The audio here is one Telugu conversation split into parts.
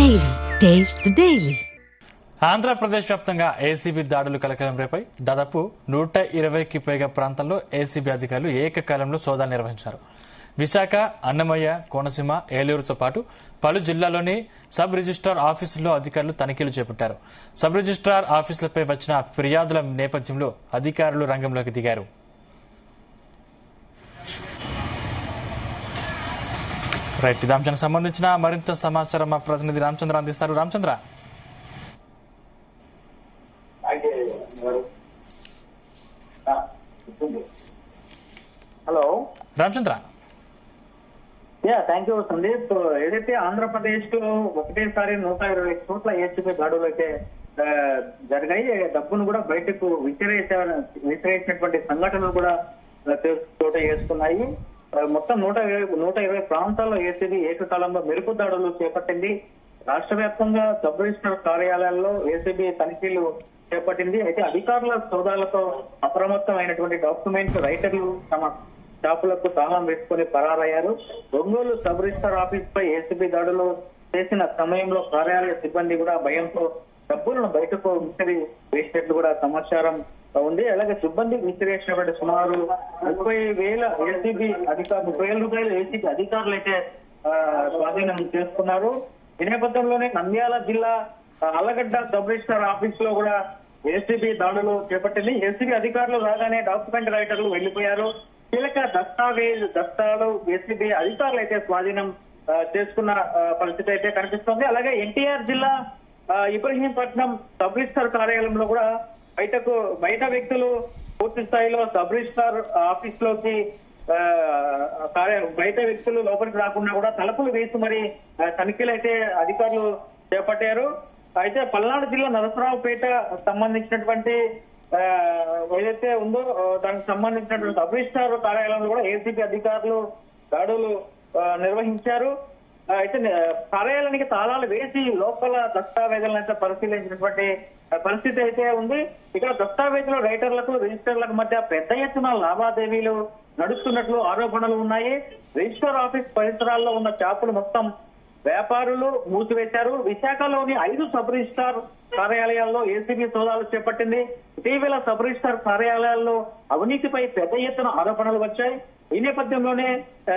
Daily taste the daily. Andhra Pradesh వ్యాప్తంగా ఏసీబీ దాడులు కలకలం రేపాయి. దాదాపు 120కి పైగా ప్రాంతాల్లో ఏసీబీ అధికారులు ఏకకాలంలో సోదాలు నిర్వహించారు. విశాఖ, అన్నమయ్య, కోనసీమ, ఏలూరుతో పాటు పలు జిల్లాల్లోని సబ్ రిజిస్ట్రార్ ఆఫీసుల్లో అధికారులు తనిఖీలు చేపట్టారు. సబ్ రిజిస్ట్రార్ ఆఫీసులపై వచ్చిన ఫిర్యాదుల నేపథ్యంలో అధికారులు రంగంలోకి దిగారు. రైట్, ఇదే అంశానికి సంబంధించిన మరింత సమాచారం మా ప్రతినిధి రామచంద్ర అందిస్తారు. Ramachandra, hello Ramachandra. Thank you Sandeep. ఏదైతే ఆంధ్రప్రదేశ్ లో ఒకటేసారి 120 చోట్ల ఏసీబీ దాడులు అయితే జరిగాయి. డబ్బును కూడా బయటకు విసిరేసినటువంటి సంఘటనలు కూడా చోట చేసుకున్నాయి. మొత్తం 120 ప్రాంతాల్లో ఏసీబీ ఏకకాలంలో మెరుపు దాడులు చేపట్టింది. రాష్ట్ర వ్యాప్తంగా సబ్ రిజిస్టర్ కార్యాలయాల్లో ఏసీబీ తనిఖీలు చేపట్టింది. అయితే అధికారుల సోదాలతో అప్రమత్తమైనటువంటి డాక్యుమెంట్ రైటర్లు తమ షాపులకు తాళం వేసుకుని పరారయ్యారు. ఒంగోలు సబ్ రిజిస్టర్ ఆఫీస్ పై ఏసీబీ దాడులు చేసిన సమయంలో కార్యాలయ సిబ్బంది కూడా భయంతో డబ్బులను బయటకు వేసినట్లు కూడా సమాచారం ఉంది. అలాగే సిబ్బంది విసిరేసినటువంటి సుమారు 30,000 ఏసీబీ అధికారులు 30,000 రూపాయలు ఏసీబీ అధికారులు అయితే స్వాధీనం చేసుకున్నారు. ఈ నేపథ్యంలోనే నంద్యాల జిల్లా అల్లగడ్డ సబ్ రిజిస్టర్ ఆఫీస్ లో కూడా ఏసీబీ దాడులు చేపట్టింది. ఏసీబీ అధికారులు రాగానే డాక్యుమెంట్ రైటర్లు వెళ్లిపోయారు. కీలక దస్తాలు ఏసీబీ అధికారులు అయితే స్వాధీనం చేసుకున్న పరిస్థితి అయితే కనిపిస్తోంది. అలాగే ఎన్టీఆర్ జిల్లా ఇబ్రహీంపట్నం సబ్ రిజిస్టర్ కార్యాలయంలో కూడా బయట వ్యక్తులు పూర్తి స్థాయిలో సబ్ రిజిస్టర్ ఆఫీస్ లోకి బయట వ్యక్తులు లోపలికి రాకుండా కూడా తలుపులు వేసి మరి తనిఖీలు అయితే అధికారులు చేపట్టారు. అయితే పల్నాడు జిల్లా నరసరావుపేట సంబంధించినటువంటి ఏదైతే ఉందో దానికి సంబంధించినటువంటి సబ్ రిజిస్టార్ కార్యాలయంలో కూడా ఏసీబీ అధికారులు దాడులు నిర్వహించారు. అయితే కార్యాలయానికి తాళాలు వేసి లోపల దస్తావేజులను అయితే పరిశీలించినటువంటి పరిస్థితి అయితే ఉంది. ఇక్కడ దస్తావేజుల రైటర్లకు రిజిస్టర్లకు మధ్య పెద్ద ఎత్తున లావాదేవీలు నడుస్తున్నట్లు ఆరోపణలు ఉన్నాయి. రిజిస్టర్ ఆఫీస్ పరిసరాల్లో ఉన్న షాపులు మొత్తం వ్యాపారులు మూసివేశారు. విశాఖలోని 5 సబ్ రిజిస్టార్ కార్యాలయాల్లో ఏసీబీ సోదాలు చేపట్టింది. ఇటీవల సబ్ రిజిస్టార్ కార్యాలయాల్లో అవినీతిపై పెద్ద ఎత్తున ఆరోపణలు వచ్చాయి. ఈ నేపథ్యంలోనే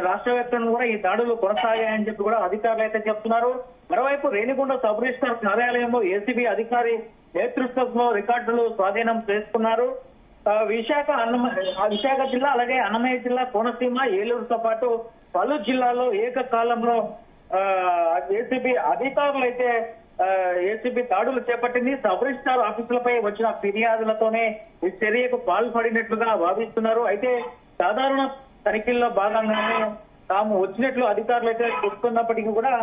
రాష్ట్ర వ్యాప్తంగా కూడా ఈ దాడులు కొనసాగాయని చెప్పి కూడా అధికారులు అయితే చెప్తున్నారు. మరోవైపు రేణిగుంట సబ్ రిజిస్టార్ కార్యాలయంలో ఏసీబీ అధికారి నేతృత్వంలో రికార్డులు స్వాధీనం చేసుకున్నారు. విశాఖ జిల్లా అలాగే అన్నమయ్య జిల్లా, కోనసీమ, ఏలూరుతో పాటు పలు జిల్లాల్లో ఏకకాలంలో ఏసీబీ అధికారులు అయితే ఏసీబీ దాడులు చేపట్టింది. సబ్ రిజిస్టార్ ఆఫీసులపై వచ్చిన ఫిర్యాదులతోనే ఈ చర్యకు పాల్పడినట్లుగా భావిస్తున్నారు. అయితే సాధారణ తనిఖీల్లో భాగంగానే తాము వచ్చినట్లు అధికారులు అయితే చెప్తున్నప్పటికీ కూడా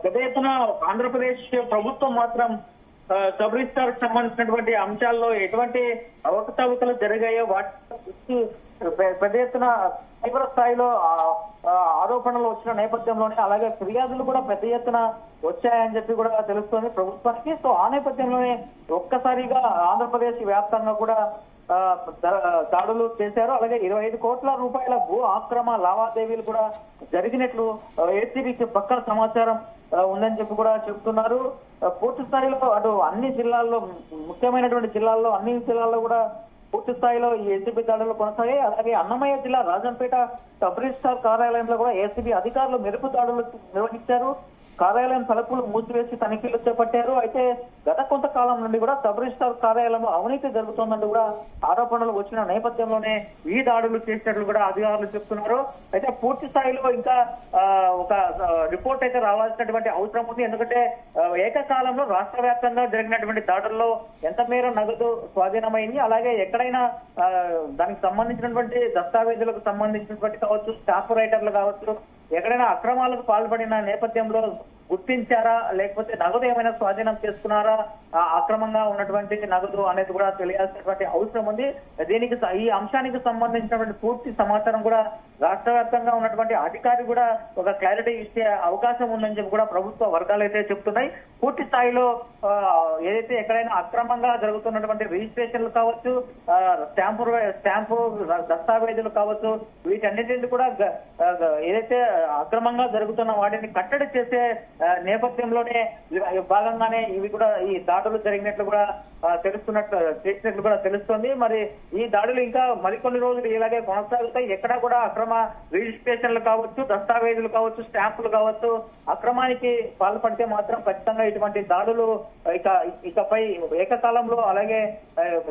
పెద్ద ఎత్తున ఆంధ్రప్రదేశ్ ప్రభుత్వం మాత్రం సబ్ రిజిస్టార్ సంబంధించినటువంటి అంశాల్లో ఎటువంటి అవకతవకలు జరిగాయో వాటి పెద్ద ఎత్తున తీవ్ర స్థాయిలో ఆరోపణలు వచ్చిన నేపథ్యంలోనే అలాగే ఫిర్యాదులు కూడా పెద్ద ఎత్తున వచ్చాయని చెప్పి కూడా తెలుస్తోంది ప్రభుత్వానికి. సో ఆ నేపథ్యంలోనే ఒక్కసారిగా ఆంధ్రప్రదేశ్ వ్యాప్తంగా కూడా దాడులు చేశారు. అలాగే 25 కోట్ల రూపాయల భూ ఆక్రమ లావాదేవీలు కూడా జరిగినట్లు ఏసీబీకి పక్కా సమాచారం ఉందని చెప్పి కూడా చెప్తున్నారు. పూర్తి స్థాయిలో అటు అన్ని జిల్లాల్లో ముఖ్యమైనటువంటి అన్ని జిల్లాల్లో కూడా పూర్తి స్థాయిలో ఈ ఏసీబీ దాడులు కొనసాగాయి. అలాగే అన్నమయ్య జిల్లా రాజంపేట సబ్ రిజిస్టార్ కార్యాలయంలో కూడా ఏసీబీ అధికారులు మెరుపు దాడులు నిర్వహించారు. కార్యాలయం తలుపులు మూసివేసి తనిఖీలు చేపట్టారు. అయితే గత కొంతకాలం నుండి కూడా సబ్ రిజిస్టార్ కార్యాలయంలో అవినీతి జరుగుతోందంటూ కూడా ఆరోపణలు వచ్చిన నేపథ్యంలోనే ఈ దాడులు చేసినట్లు కూడా అధికారులు చెప్తున్నారు. అయితే పూర్తి స్థాయిలో ఇంకా ఒక రిపోర్ట్ అయితే రావాల్సినటువంటి అవసరం ఉంది. ఎందుకంటే ఏకకాలంలో రాష్ట్ర వ్యాప్తంగా జరిగినటువంటి దాడుల్లో ఎంత మేర నగదు స్వాధీనమైంది, అలాగే ఎక్కడైనా దానికి సంబంధించినటువంటి దస్తావేజులకు సంబంధించినటువంటి కావచ్చు, స్టాఫ్ రైటర్లు కావచ్చు, ఎక్కడైనా అక్రమాలకు పాల్పడిన నేపథ్యంలో గుర్తించారా, లేకపోతే నగదు ఏమైనా స్వాధీనం చేసుకున్నారా, అక్రమంగా ఉన్నటువంటి నగదు అనేది కూడా తెలియాల్సినటువంటి అవసరం ఉంది. దీనికి ఈ అంశానికి సంబంధించినటువంటి పూర్తి సమాచారం కూడా రాష్ట్ర వ్యాప్తంగా ఉన్నటువంటి అధికారి కూడా ఒక క్లారిటీ ఇచ్చే అవకాశం ఉందని చెప్పి కూడా ప్రభుత్వ వర్గాలు అయితే చెప్తున్నాయి. పూర్తి స్థాయిలో ఏదైతే ఎక్కడైనా అక్రమంగా జరుగుతున్నటువంటి రిజిస్ట్రేషన్లు కావచ్చు, స్టాంపు దస్తావేజులు కావచ్చు, వీటన్నిటిని కూడా ఏదైతే అక్రమంగా జరుగుతున్న వాటిని కట్టడి చేసే నేపథ్యంలోనే భాగంగానే ఇవి కూడా ఈ దాడులు జరిగినట్లు కూడా చేసినట్లు కూడా తెలుస్తోంది. మరి ఈ దాడులు ఇంకా మరికొన్ని రోజులు ఇలాగే కొనసాగుతాయి. ఎక్కడా కూడా అక్రమ రిజిస్ట్రేషన్లు కావచ్చు, దస్తావేజులు కావచ్చు, స్టాంపులు కావచ్చు అక్రమానికి పాల్పడితే మాత్రం ఖచ్చితంగా ఇటువంటి దాడులు ఇకపై ఏకకాలంలో అలాగే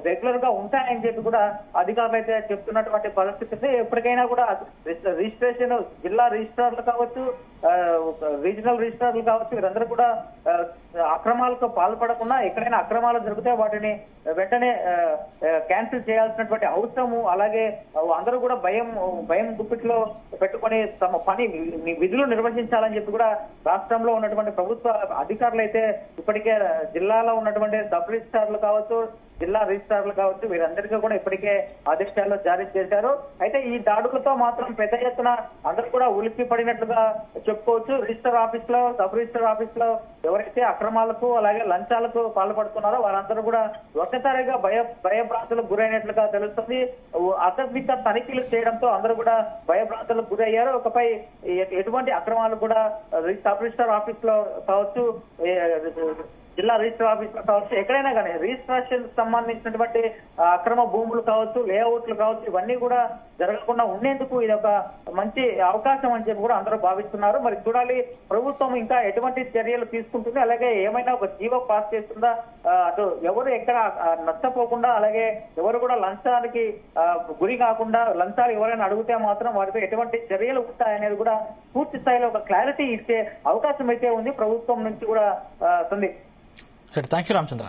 రెగ్యులర్ గా ఉంటాయని చెప్పి కూడా అధికారులు అయితే చెప్తున్నటువంటి పరిస్థితి. ఎప్పటికైనా కూడా రిజిస్ట్రేషన్ జిల్లా రిజిస్ట్రార్లు కావచ్చు, రీజనల్ రిజిస్ట్రార్లు కావచ్చు, వీరందరూ కూడా అక్రమాలకు పాల్పడకుండా ఎక్కడైనా అక్రమాలు జరిగితే వాటిని వెంటనే క్యాన్సిల్ చేయాల్సినటువంటి అవసరము, అలాగే అందరూ కూడా భయం దుప్పిట్లో పెట్టుకొని తమ విధులు నిర్వహించాలని చెప్పి కూడా రాష్ట్రంలో ఉన్నటువంటి ప్రభుత్వ అధికారులు అయితే ఇప్పటికే జిల్లాలో ఉన్నటువంటి సబ్ రిజిస్ట్రార్లు కావచ్చు, జిల్లా రిజిస్ట్రార్లు కావచ్చు, వీరందరికీ కూడా ఇప్పటికే ఆదేశాలు జారీ చేశారు. అయితే ఈ దాడులతో మాత్రం పెద్ద ఎత్తున అందరూ కూడా ఉలిక్కి పడినట్లుగా చెప్పుకోవచ్చు. రిజిస్టర్ ఆఫీస్ లో, సబ్ రిజిస్టర్ ఆఫీస్ లో ఎవరైతే అక్రమాలకు అలాగే లంచాలకు పాల్పడుతున్నారో వారందరూ కూడా ఒక్కసారిగా భయభ్రాంతులకు గురైనట్లుగా తెలుస్తుంది. ఆకస్మిక తనిఖీలు చేయడంతో అందరూ కూడా భయభ్రాంతులకు గురయ్యారు. ఒకపై ఎటువంటి అక్రమాలు కూడా సబ్ రిజిస్టర్ ఆఫీస్ లో కావచ్చు, జిల్లా రిజిస్టర్ ఆఫీస్ లో కావచ్చు, ఎక్కడైనా కానీ రిజిస్ట్రేషన్ సంబంధించినటువంటి అక్రమ భూములు కావచ్చు, లేఅవుట్లు కావచ్చు, ఇవన్నీ కూడా జరగకుండా ఉండేందుకు ఇది ఒక మంచి అవకాశం అని చెప్పి కూడా అందరూ భావిస్తున్నారు. మరి చూడాలి ప్రభుత్వం ఇంకా ఎటువంటి చర్యలు తీసుకుంటుంది, అలాగే ఏమైనా ఒక జీవో పాస్ చేస్తుందా, అటు ఎవరు ఎక్కడ నష్టపోకుండా అలాగే ఎవరు కూడా లంచానికి గురి కాకుండా లంచాలు ఎవరైనా అడిగితే మాత్రం వారిపై ఎటువంటి చర్యలు ఉంటాయనేది కూడా పూర్తి స్థాయిలో ఒక క్లారిటీ ఇచ్చే అవకాశం అయితే ఉంది ప్రభుత్వం నుంచి కూడా. Sandeep, thank you Ramachandra.